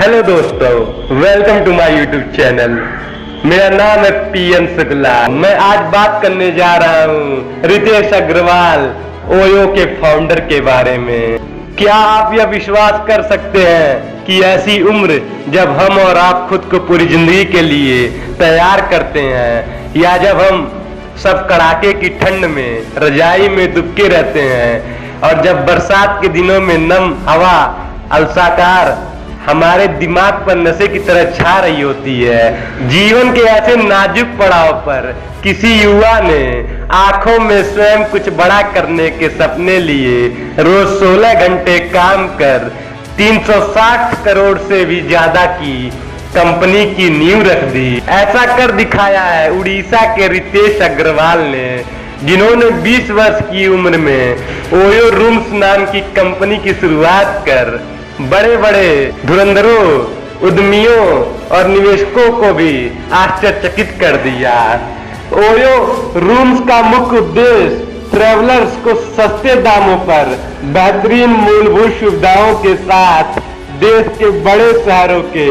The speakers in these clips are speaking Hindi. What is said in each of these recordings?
हेलो दोस्तों, welcome to my YouTube channel. मेरा नाम है पीएन शुक्ला। मैं आज बात करने जा रहा हूँ रितेश अग्रवाल ओयो के फाउंडर के बारे में। क्या आप यह विश्वास कर सकते हैं कि ऐसी उम्र जब हम और आप खुद को पूरी जिंदगी के लिए तैयार करते हैं, या जब हम सब कड़ाके की ठंड में रजाई में दुबके रहते हैं, और जब बरसात के दिनों में नम हवा अलसाकार हमारे दिमाग पर नशे की तरह छा रही होती है। जीवन के ऐसे नाजुक पड़ाव पर किसी युवा ने आंखों में स्वयं कुछ बड़ा करने के सपने लिए रोज 16 घंटे काम कर 360 करोड़ से भी ज्यादा की कंपनी की नींव रख दी। ऐसा कर दिखाया है उड़ीसा के रितेश अग्रवाल ने, जिन्होंने 20 वर्ष की उम्र में ओयो रूम्स नाम की कंपनी की शुरुआत कर बड़े बड़े धुरंधरों, उद्यमियों और निवेशकों को भी आश्चर्यचकित कर दिया। ओयो रूम्स का मुख्य उद्देश्य ट्रैवलर्स को सस्ते दामों पर बेहतरीन मूलभूत सुविधाओं के साथ देश के बड़े शहरों के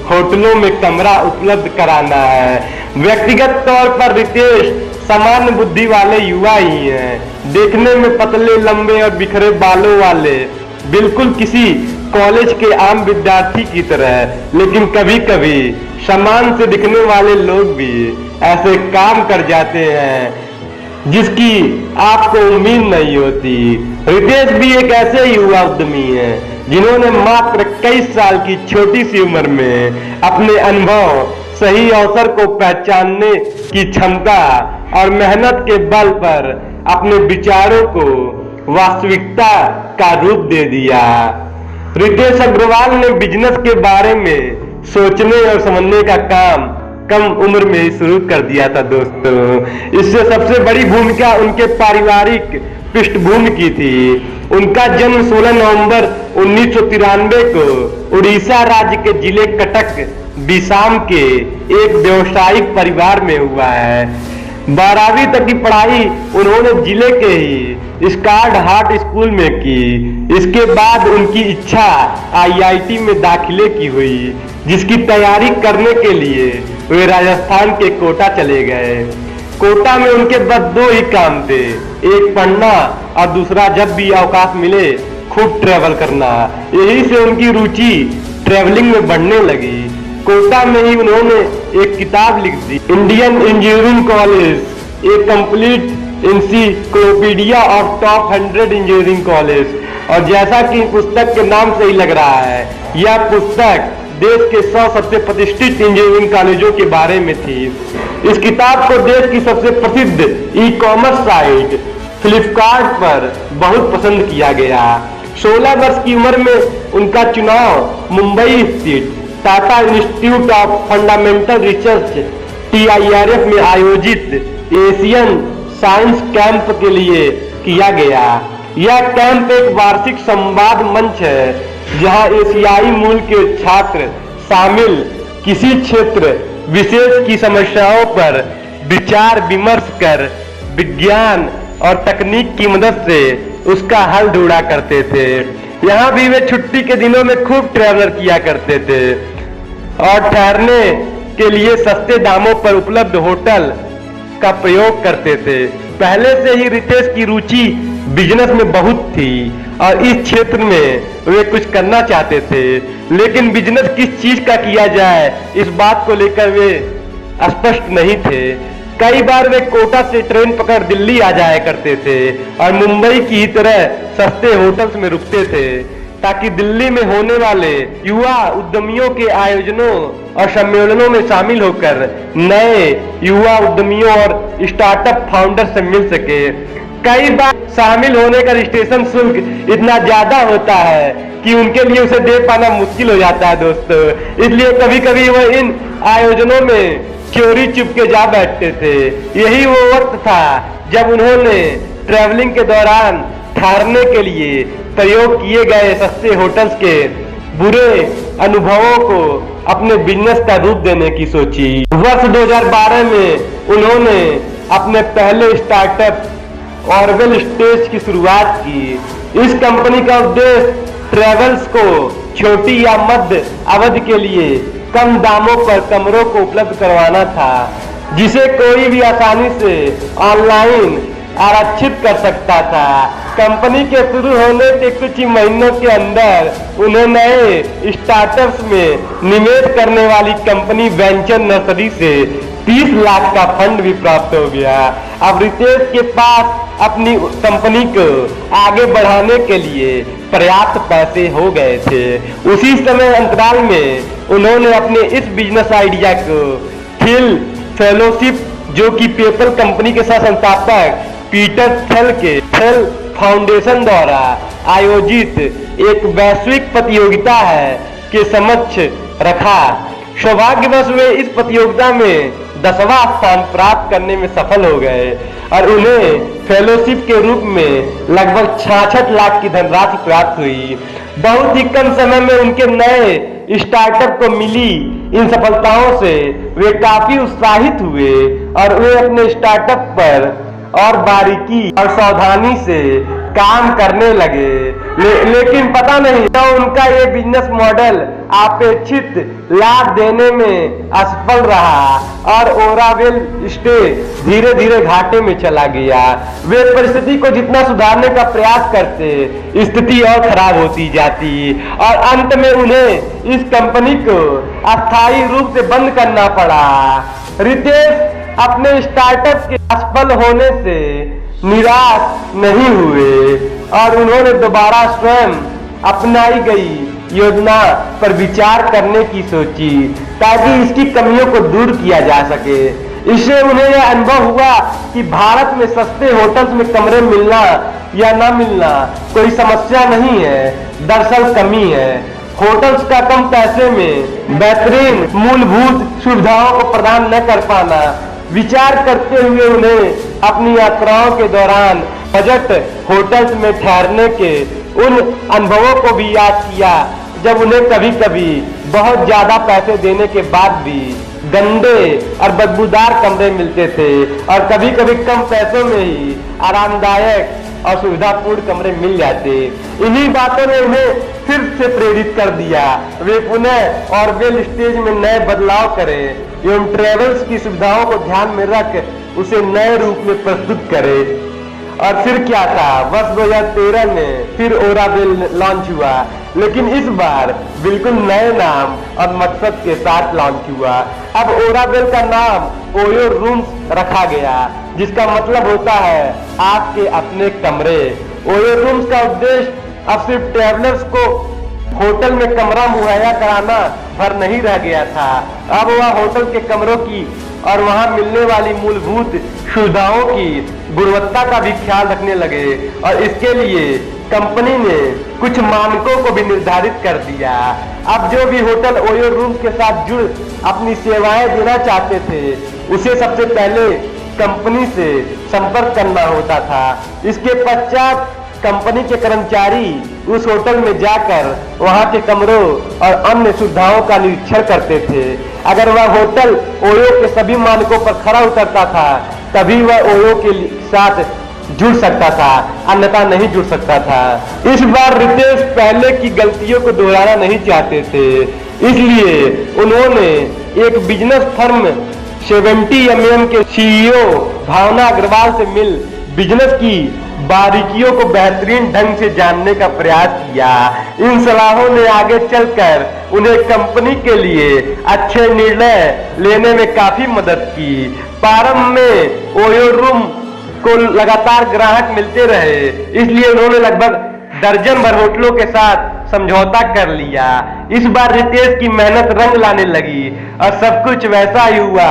होटलों में कमरा उपलब्ध कराना है। व्यक्तिगत तौर पर रितेश सामान्य बुद्धि वाले युवा ही हैं, देखने में पतले, लंबे और बिखरे बालों वाले, बिल्कुल किसी कॉलेज के आम विद्यार्थी की तरह। लेकिन कभी कभी सामान से दिखने वाले लोग भी ऐसे काम कर जाते हैं जिसकी आपको उम्मीद नहीं होती। रितेश भी एक ऐसे युवा उद्यमी हैं जिन्होंने मात्र 21 साल की छोटी सी उम्र में अपने अनुभव, सही अवसर को पहचानने की क्षमता और मेहनत के बल पर अपने विचारों को वास्तविकता का रूप दे दिया। रितेश अग्रवाल ने बिजनेस के बारे में सोचने और समझने का काम कम उम्र में ही शुरू कर दिया था दोस्तों। इससे सबसे बड़ी भूमिका उनके पारिवारिक पृष्ठभूमि की थी। उनका जन्म 16 नवंबर 1993 को उड़ीसा राज्य के जिले कटक बिसाम के एक व्यवसायिक परिवार में हुआ है। 12वीं तक की पढ़ाई उन्होंने जिले के ही स्कार्ड हार्ट स्कूल में की। इसके बाद उनकी इच्छा आईआईटी में दाखिले की हुई, जिसकी तैयारी करने के लिए वे राजस्थान के कोटा चले गए। कोटा में उनके बस 2 ही काम थे, एक पढ़ना और दूसरा जब भी अवकाश मिले खूब ट्रेवल करना। यही से उनकी रुचि ट्रेवलिंग में बढ़ने लगी। कोटा में ही उन्होंने एक किताब लिख दी, Indian engineering college, a complete encyclopaedia of top 100 engineering college. और जैसा कि पुस्तक के नाम से ही लग रहा है, यह पुस्तक देश के 100 सबसे प्रतिष्ठित इंजीनियरिंग कॉलेजों के बारे में थी। इस किताब को देश की सबसे प्रसिद्ध ई-कॉमर्स साइट फ्लिपकार्ट पर बहुत पसंद किया गया। 16 वर्ष की उम्र में उनका चुनाव मुंबई स्थित Tata institute of fundamental research TIRF में आयोजित एशियन साइंस कैंप के लिए किया गया। यह कैंप एक वार्षिक संवाद मंच है जहां एशियाई मूल के छात्र शामिल किसी क्षेत्र विशेष की समस्याओं पर विचार विमर्श कर विज्ञान और तकनीक की मदद से उसका हल ढूंढा करते थे। यहाँ भी वे छुट्टी के दिनों में खूब ट्रैवलर किया करते थे और ठहरने के लिए सस्ते दामों पर उपलब्ध होटल का प्रयोग करते थे। पहले से ही रितेश की रुचि बिजनेस में बहुत थी और इस क्षेत्र में वे कुछ करना चाहते थे, लेकिन बिजनेस किस चीज का किया जाए इस बात को लेकर वे स्पष्ट नहीं थे। कई बार वे कोटा से ट्रेन पकड़ दिल्ली आ जाया करते थे और मुंबई की तरह सस्ते होटल्स में रुकते थे ताकि दिल्ली में होने वाले युवा उद्यमियों के आयोजनों और सम्मेलनों में शामिल होकर नए युवा उद्यमियों और स्टार्टअप फाउंडर से मिल सके। कई बार शामिल होने का रजिस्ट्रेशन शुल्क इतना ज्यादा होता है कि उनके लिए उसे दे पाना मुश्किल हो जाता है दोस्तों। इसलिए कभी कभी वह इन आयोजनों में चोरी चुपके जा बैठते थे। यही वो वक्त था जब उन्होंने ट्रैवलिंग के दौरान ठहरने के लिए प्रयोग किए गए सस्ते होटल्स के बुरे अनुभवों को अपने बिजनेस का रूप देने की सोची। वर्ष 2012 में उन्होंने अपने पहले स्टार्टअप ऑर्वेल स्टेज की शुरुआत की। इस कंपनी का उद्देश्य ट्रैवल्स को छोटी या मध्य अवधि के लिए कम दामों पर कमरों को उपलब्ध करवाना था, जिसे कोई भी आसानी से ऑनलाइन आरक्षित कर सकता था। कंपनी के शुरू होने के कुछ ही महीनों के अंदर उन्हें नए स्टार्टअप्स में निवेश करने वाली कंपनी वेंचर नर्सरी से 30 लाख का फंड भी प्राप्त हो गया। अब रितेश के पास अपनी कंपनी को आगे बढ़ाने के लिए पर्याप्त पैसे हो गए थे। उसी समय अंतराल में उन्होंने अपने इस बिजनेस आइडिया को थिल फेलोशिप, जो कि पेपल कंपनी के सह संस्थापक पीटर थिल के थिल फाउंडेशन द्वारा आयोजित एक वैश्विक प्रतियोगिता है के समक्ष रखा। सौभाग्यवश वे इस प्रतियोगिता में 10वां स्थान प्राप्त करने में सफल हो गए और उन्हें फेलोशिप के रूप में लगभग 66 लाख की धनराशि प्राप्त हुई। बहुत ही कम समय में उनके नए स्टार्टअप को मिली इन सफलताओं से वे काफी उत्साहित हुए और वे अपने स्टार्टअप पर और बारीकी और सावधानी से काम करने लगे। लेकिन पता नहीं तो उनका ये बिजनेस मॉडल अपेक्षित लाभ देने में असफल रहा और ओरावेल स्टेज धीरे धीरे घाटे में चला गया। वे परिस्थिति को जितना सुधारने का प्रयास करते, स्थिति और खराब होती जाती और अंत में उन्हें इस कंपनी को अस्थायी रूप से बंद करना पड़ा। रितेश अपने स्टार्टअप के असफल होने से निराश नहीं हुए और उन्होंने दोबारा स्वयं अपनाई गई योजना पर विचार करने की सोची ताकि इसकी कमियों को दूर किया जा सके। इससे उन्हें यह अनुभव हुआ कि भारत में सस्ते होटल्स में कमरे मिलना या ना मिलना कोई समस्या नहीं है, दरअसल कमी है। होटल्स का कम पैसे में बेहतरीन मूलभूत सुविधाओं को प्रदान न कर पाना। विचार करते हुए उन्हें अपनी यात्राओं के दौरान बजट होटल्स में ठहरने के उन अनुभवों को भी याद किया जब उन्हें कभी कभी बहुत ज्यादा पैसे देने के बाद भी गंदे और बदबूदार कमरे मिलते थे और कभी कभी कम पैसों में ही आरामदायक और सुविधापूर्ण कमरे मिल जाते। इन्हीं बातों ने उन्हें फिर से प्रेरित कर दिया। वे पुनः ऑरवेल स्टेज में नए बदलाव करें एवं ट्रेवल्स की सुविधाओं को ध्यान में रख उसे नए रूप में प्रस्तुत करें। और फिर क्या था, वर्ष 2013 में फिर ओरावेल लॉन्च हुआ, लेकिन इस बार बिल्कुल नए नाम और मकसद के साथ लॉन्च हुआ। अब ओरावेल का नाम ओयो रूम्स रखा गया, जिसका मतलब होता है आपके अपने कमरे। ओयो रूम्स का उद्देश्य अब सिर्फ ट्रैवलर्स को होटल में कमरा मुहैया कराना भर नहीं रह गया था। अब वह होटल के कमरों की और वहां मिलने वाली मूलभूत सुविधाओं की गुणवत्ता का भी ख्याल रखने लगे और इसके लिए कंपनी ने कुछ मानकों को भी निर्धारित कर दिया। अब जो भी होटल ओयो रूम्स के साथ जुड़ अपनी सेवाएं देना चाहते थे, उसे सबसे पहले कंपनी से संपर्क करना होता था। इसके पश्चात कंपनी के कर्मचारी उस होटल में जाकर वहां के कमरों और अन्य सुविधाओं का निरीक्षण करते थे। अगर वह होटल ओयो के सभी मानकों पर खरा उतरता था, तभी वह ओयो के साथ जुड़ सकता था, अन्यथा नहीं जुड़ सकता था। इस बार रितेश पहले की गलतियों को दोहराना नहीं चाहते थे, इसलिए उन्होंने एक बिजनेस फर्म 70mm के CEO भावना अग्रवाल से मिल बिजनेस की बारीकियों को बेहतरीन ढंग से जानने का प्रयास किया। इन सलाहों ने आगे चलकर उन्हें कंपनी के लिए अच्छे निर्णय लेने में काफी मदद की। प्रारंभ में ओयो रूम को लगातार ग्राहक मिलते रहे, इसलिए उन्होंने लगभग दर्जन भर होटलों के साथ समझौता कर लिया। इस बार रितेश की मेहनत रंग लाने लगी और सब कुछ वैसा ही हुआ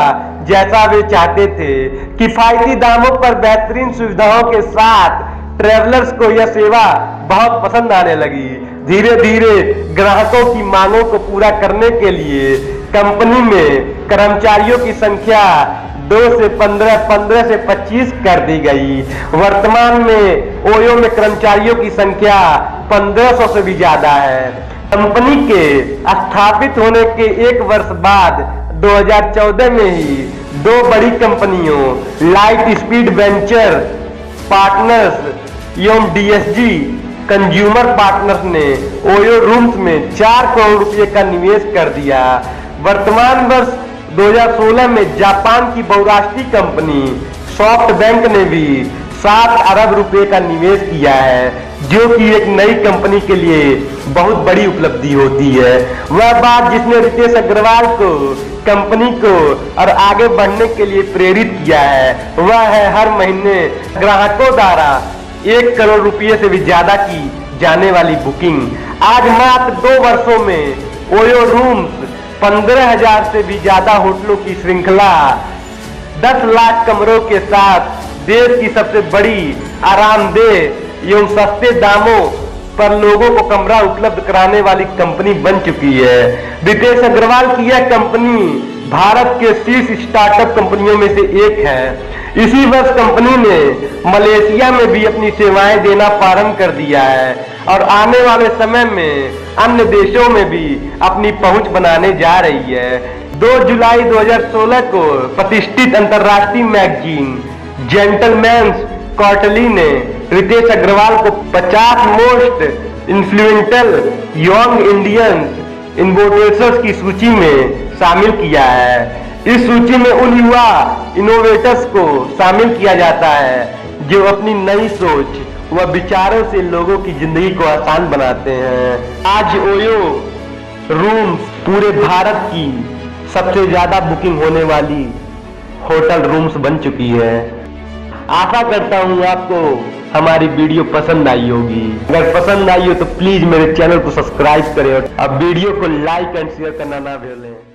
जैसा वे चाहते थे। किफायती दामों पर बेहतरीन सुविधाओं के साथ ट्रैवलर्स को यह सेवा बहुत पसंद आने लगी। धीरे धीरे ग्राहकों की मांगों को पूरा करने के लिए कंपनी में कर्मचारियों की संख्या 2 से 15, 15 से 25 कर दी गई। वर्तमान में ओयो में कर्मचारियों की संख्या 1500 से भी ज्यादा है। कंपनी के स्थापित होने के 1 वर्ष बाद 2014 में ही 2 बड़ी कंपनियों लाइट स्पीड वेंचर पार्टनर्स एवं DSG कंज्यूमर पार्टनर्स ने ओयो रूम्स में 4 करोड़ रुपए का निवेश कर दिया। वर्तमान वर्ष 2016 में जापान की बहुराष्ट्रीय कंपनी सॉफ्ट बैंक ने भी 7 अरब रुपए का निवेश किया है, जो कि एक नई कंपनी के लिए बहुत बड़ी उपलब्धि होती है। वह बात जिसने रितेश अग्रवाल को, कंपनी को और आगे बढ़ने के लिए प्रेरित किया है, वह है हर महीने ग्राहकों द्वारा 1 करोड़ रुपए से भी ज्यादा की जाने वाली बुकिंग। आज मात्र 2 वर्षों में ओयो रूम्स 15,000 से भी ज्यादा होटलों की श्रृंखला 10 लाख कमरों के साथ देश की सबसे बड़ी आरामदेह एवं सस्ते दामों पर लोगों को कमरा उपलब्ध कराने वाली कंपनी बन चुकी है। रितेश अग्रवाल की यह कंपनी भारत के शीर्ष स्टार्टअप कंपनियों में से एक है। इसी वर्ष कंपनी ने मलेशिया में भी अपनी सेवाएं देना प्रारंभ कर दिया है और आने वाले समय में अन्य देशों में भी अपनी पहुंच बनाने जा रही है। 2 जुलाई 2016 को प्रतिष्ठित अंतर्राष्ट्रीय मैगजीन जेंटलमैन्स क्वार्टरली ने रितेश अग्रवाल को 50 most influential young Indian innovators की सूची में शामिल किया है। इस सूची में उन युवा इनोवेटर्स को शामिल किया जाता है जो अपनी नई सोच व विचारों से लोगों की जिंदगी को आसान बनाते हैं। आज ओयो रूम्स पूरे भारत की सबसे ज्यादा बुकिंग होने वाली होटल रूम्स बन चुकी है। आशा करता हूँ आपको हमारी वीडियो पसंद आई होगी। अगर पसंद आई हो तो प्लीज मेरे चैनल को सब्सक्राइब करें और अब वीडियो को लाइक एंड शेयर करना ना भूलें।